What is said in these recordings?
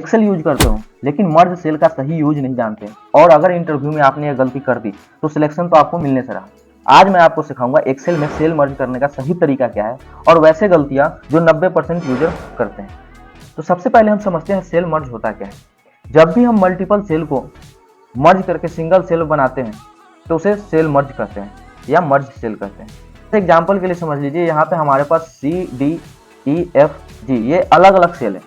Excel use करते हो लेकिन मर्ज सेल का सही यूज नहीं जानते, और अगर इंटरव्यू में आपने ये गलती कर दी तो सिलेक्शन तो आपको मिलने से रहा। आज मैं आपको सिखाऊंगा एक्सेल में सेल मर्ज करने का सही तरीका क्या है और वैसे गलतियां जो 90% यूजर करते हैं। तो सबसे पहले हम समझते हैं सेल मर्ज होता क्या है। जब भी हम मल्टीपल सेल को मर्ज करके सिंगल सेल बनाते हैं तो उसे सेल मर्ज कहते हैं या मर्ज सेल कहते हैं। एग्जाम्पल के लिए समझ लीजिए, यहाँ पे हमारे पास CDEFG ये अलग अलग सेल है।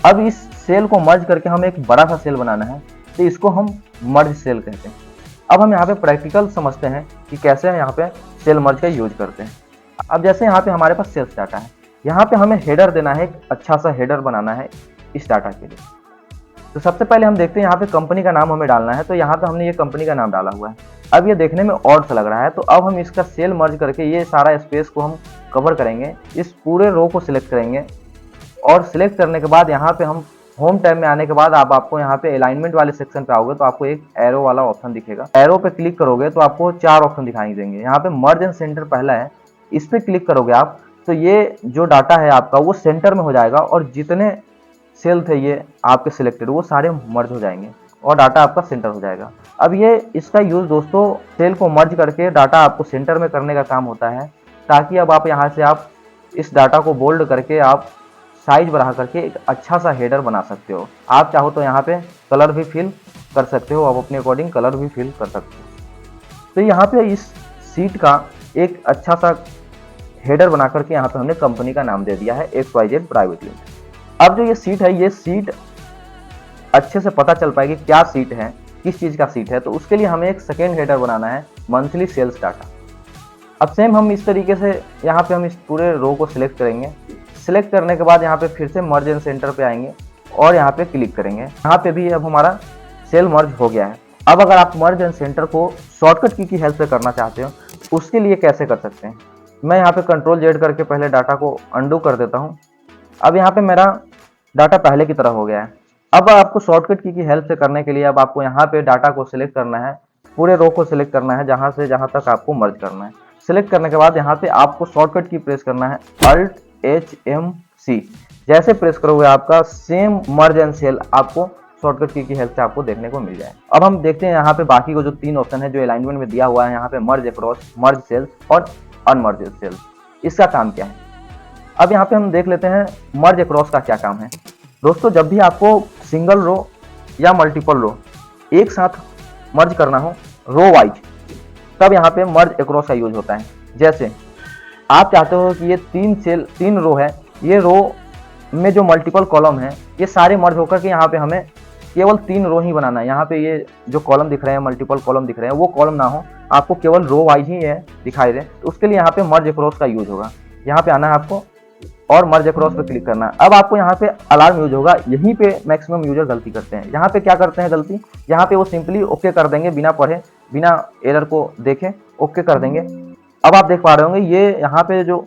अब इस सेल को मर्ज करके हमें एक बड़ा सा सेल बनाना है तो इसको हम मर्ज सेल कहते हैं। अब हम यहाँ पे प्रैक्टिकल समझते हैं कि कैसे यहाँ पे सेल मर्ज का यूज करते हैं। अब जैसे यहाँ पे हमारे पास सेल्स डाटा है, यहाँ पे हमें हेडर देना है, एक अच्छा सा हेडर बनाना है इस डाटा के लिए। तो सबसे पहले हम देखते हैं यहाँ पे कंपनी का नाम हमें डालना है, तो यहाँ पे हमने ये कंपनी का नाम डाला हुआ है। अब ये देखने में ऑड सा लग रहा है, तो अब हम इसका सेल मर्ज करके ये सारा स्पेस को हम कवर करेंगे, इस पूरे रो को सिलेक्ट करेंगे और सिलेक्ट करने के बाद यहाँ पे हम होम टैब में आने के बाद आपको यहाँ पे अलाइनमेंट वाले सेक्शन पे आओगे तो आपको एक एरो वाला ऑप्शन दिखेगा। एरो पे क्लिक करोगे तो आपको 4 ऑप्शन दिखाई देंगे। यहाँ पे मर्ज एंड सेंटर पहला है, इस पे क्लिक करोगे आप तो ये जो डाटा है आपका वो सेंटर में हो जाएगा और जितने सेल थे ये आपके सिलेक्टेड वो सारे मर्ज हो जाएंगे और डाटा आपका सेंटर हो जाएगा। अब ये इसका यूज दोस्तों सेल को मर्ज करके डाटा आपको सेंटर में करने का काम होता है, ताकि अब आप यहाँ से आप इस डाटा को बोल्ड करके आप साइज बढ़ा करके एक अच्छा सा हेडर बना सकते हो। आप चाहो तो यहाँ पे कलर भी फिल कर सकते हो, आप अपने अकॉर्डिंग कलर भी फिल कर सकते हो। तो यहाँ पे इस सीट का एक अच्छा सा हेडर बना करके यहाँ पे हमने कंपनी का नाम दे दिया है XYZ प्राइवेट लिमिटेड। अब जो ये सीट है, ये सीट अच्छे से पता चल पाएगी क्या सीट है, किस चीज़ का सीट है, तो उसके लिए हमें एक सेकेंड हेडर बनाना है मंथली सेल्स डाटा। अब सेम हम इस तरीके से यहाँ पे हम इस पूरे रो को सिलेक्ट करेंगे। सिलेक्ट करने के बाद यहाँ पे फिर से मर्ज एंड सेंटर पे आएंगे और यहाँ पे क्लिक करेंगे। यहाँ पे भी अब हमारा सेल मर्ज हो गया है। अब अगर आप मर्ज एंड सेंटर को शॉर्टकट की हेल्प से करना चाहते हो उसके लिए कैसे कर सकते हैं, मैं यहाँ पे Ctrl+Z करके पहले डाटा को अंडू कर देता हूँ। अब यहाँ पे मेरा डाटा पहले की तरह हो गया है। अब आपको शॉर्टकट की हेल्प से करने के लिए अब आपको यहाँ पे डाटा को सिलेक्ट करना है, पूरे रो को सिलेक्ट करना है जहाँ से जहाँ तक आपको मर्ज करना है। सिलेक्ट करने के बाद यहाँ पे आपको शॉर्टकट की प्रेस करना है Alt+HMC। जैसे प्रेस करोगे आपका सेम मर्ज एंड सेल आपको शॉर्टकट की हेल्प से आपको देखने को मिल जाए। अब हम देखते हैं यहाँ पे बाकी को जो 3 ऑप्शन है जो अलाइनमेंट में दिया हुआ है, यहाँ पे मर्ज अक्रॉस, मर्ज सेल्स और अनमर्ज सेल्स, इसका काम क्या है। अब यहाँ पे हम देख लेते हैं मर्ज अक्रॉस का क्या काम है। दोस्तों जब भी आपको सिंगल रो या मल्टीपल रो एक साथ मर्ज करना हो रो वाइज, तब यहाँ पे मर्ज अक्रॉस का यूज होता है। जैसे आप चाहते हो कि ये 3 रो है, ये रो में जो मल्टीपल कॉलम है ये सारे मर्ज होकर के यहाँ पे हमें केवल 3 रो ही बनाना है। यहाँ पे ये जो कॉलम दिख रहे हैं, मल्टीपल कॉलम दिख रहे हैं, वो कॉलम ना हो, आपको केवल रो वाइज ही ये दिखाई दे, तो उसके लिए यहाँ पे मर्ज अक्रॉस का यूज होगा। यहाँ पे आना है आपको और मर्ज अक्रॉस पे क्लिक करना है। अब आपको यहाँ पे अलार्म यूज होगा, यहीं पे मैक्सिमम यूजर गलती करते हैं। यहाँ पे क्या करते हैं गलती, यहाँ पे वो सिंपली ओके कर देंगे, बिना पढ़े बिना एरर को देखे ओके कर देंगे। अब आप देख पा रहे होंगे ये यहाँ पे जो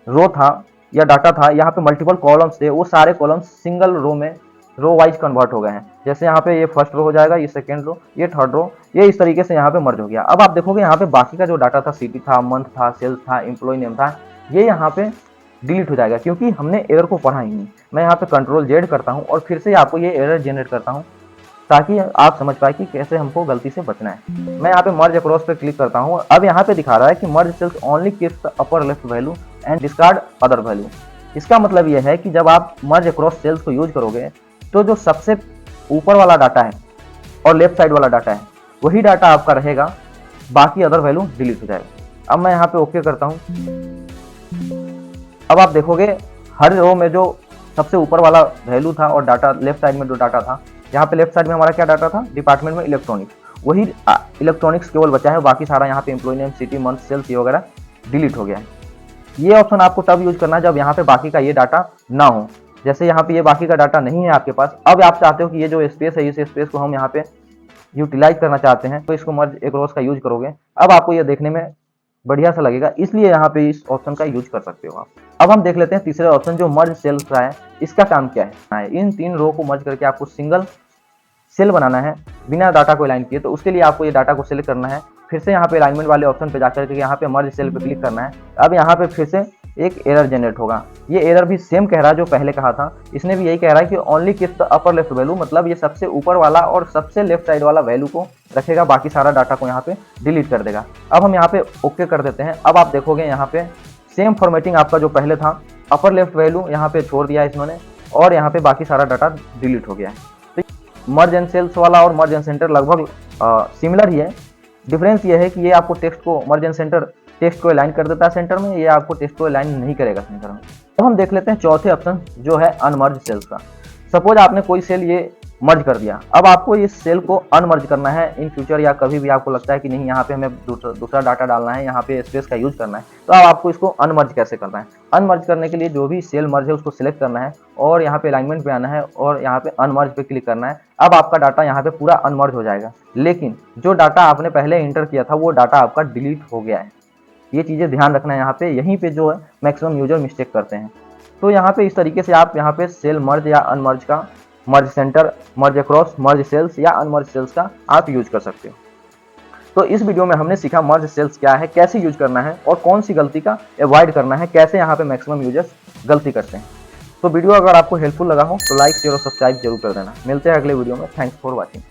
रो था या डाटा था, यहाँ पे मल्टीपल कॉलम्स थे, वो सारे कॉलम्स सिंगल रो में रो वाइज कन्वर्ट हो गए हैं। जैसे यहाँ पे ये फर्स्ट रो हो जाएगा, ये सेकेंड रो, ये थर्ड रो, ये इस तरीके से यहाँ पे मर्ज हो गया। अब आप देखोगे यहाँ पे बाकी का जो डाटा था, सिटी था, मंथ था, सेल्स था, एम्प्लॉय नेम था, ये यहाँ पे डिलीट हो जाएगा क्योंकि हमने एरर को पढ़ा ही नहीं। मैं यहाँ पे Ctrl+Z करता हूँ और फिर से आपको ये एरर जनरेट करता हूँ ताकि आप समझ पाए कि कैसे हमको गलती से बचना है। मैं यहाँ पे मर्ज अक्रॉस पे क्लिक करता हूँ। अब यहाँ पे दिखा रहा है कि merge cells only keeps the upper left value and discard other value. इसका मतलब यह है कि जब आप मर्ज अक्रॉस सेल्स को यूज करोगे तो जो सबसे ऊपर वाला डाटा है और लेफ्ट साइड वाला डाटा है वही डाटा आपका रहेगा, बाकी अदर वैल्यू डिलीट हो जाएगा। अब मैं यहाँ पे ओके करता हूँ। अब आप देखोगे हर रो में जो सबसे ऊपर वाला वैल्यू था और डाटा लेफ्ट साइड में जो डाटा था, यहाँ पे लेफ्ट साइड में हमारा क्या डाटा था, डिपार्टमेंट में इलेक्ट्रॉनिक्स, वही इलेक्ट्रॉनिक्स केवल बचा है, बाकी सारा यहाँ पे employ name, city, month, sales ये वगैरह डिलीट हो गया है। ये ऑप्शन आपको तब यूज करना है जब यहाँ पे बाकी का ये डाटा ना हो। जैसे यहाँ पे ये बाकी का डाटा नहीं है आपके पास, अब आप चाहते हो कि ये जो स्पेस है इस स्पेस को हम यहाँ पे यूटिलाइज करना चाहते हैं, तो इसको मर्ज अक्रॉस का यूज करोगे। अब आपको ये देखने में बढ़िया सा लगेगा, इसलिए यहाँ पे इस ऑप्शन का यूज कर सकते हो आप। अब हम देख लेते हैं तीसरा ऑप्शन जो मर्ज सेल्स का है, इसका काम क्या है। इन 3 रो को मर्ज करके आपको सिंगल सेल बनाना है बिना डाटा को अलाइन किए, तो उसके लिए आपको ये डाटा को सिलेक्ट करना है। फिर से यहाँ पे अलाइनमेंट वाले ऑप्शन पे जाकर के यहाँ पे मर्ज सेल पे क्लिक करना है। अब यहाँ पे फिर से एक एरर जनरेट होगा। ये एरर भी सेम कह रहा है जो पहले कहा था, इसने भी यही कह रहा है कि only keep the upper left value, मतलब ये सबसे ऊपर वाला और सबसे लेफ्ट साइड वाला वैल्यू को रखेगा, बाकी सारा डाटा को यहाँ पे डिलीट कर देगा। अब हम यहाँ पे ओके कर देते हैं। अब आप देखोगे यहाँ पे सेम फॉर्मेटिंग आपका जो पहले था, अपर लेफ्ट वैल्यू यहाँ पे छोड़ दिया इन्होंने और यहाँ पे बाकी सारा डाटा डिलीट हो गया है। तो मर्ज एंड सेल्स वाला और मर्ज एंड सेंटर लगभग सिमिलर ही है। डिफरेंस ये है कि ये आपको टेक्स्ट को मर्ज एंड सेंटर टेक्स्ट को अलाइन कर देता है सेंटर में, ये आपको टेक्स्ट को अलाइन नहीं करेगा सेंटर में। तो हम देख लेते हैं चौथे ऑप्शन जो है अनमर्ज सेल्स का। सपोज आपने कोई सेल ये मर्ज कर दिया, अब आपको इस सेल को अनमर्ज करना है इन फ्यूचर, या कभी भी आपको लगता है कि नहीं यहाँ पे हमें दूसरा डाटा डालना है, यहाँ पे स्पेस का यूज करना है, तो अब आपको इसको अनमर्ज कैसे करना है। अनमर्ज करने के लिए जो भी सेल मर्ज है उसको सिलेक्ट करना है और यहाँ पे अलाइनमेंट पे आना है और यहाँ पे अनमर्ज पे क्लिक करना है। अब आपका डाटा यहाँ पे पूरा अनमर्ज हो जाएगा, लेकिन जो डाटा आपने पहले इंटर किया था वो डाटा आपका डिलीट हो गया है। ये चीज़ें ध्यान रखना है, यहाँ पे यहीं पे जो है मैक्सिमम यूजर मिस्टेक करते हैं। तो यहाँ पे इस तरीके से आप यहाँ पे सेल मर्ज या अनमर्ज का, मर्ज सेंटर, मर्ज अक्रॉस, मर्ज सेल्स या अनमर्ज सेल्स का आप यूज कर सकते हो। तो इस वीडियो में हमने सीखा मर्ज सेल्स क्या है, कैसे यूज करना है और कौन सी गलती का अवॉइड करना है, कैसे यहाँ पे मैक्सिमम यूजर्स गलती करते हैं। तो वीडियो अगर आपको हेल्पफुल लगा हो तो लाइक शेयर और सब्सक्राइब जरूर कर देना। मिलते हैं अगले वीडियो में। Thanks for watching.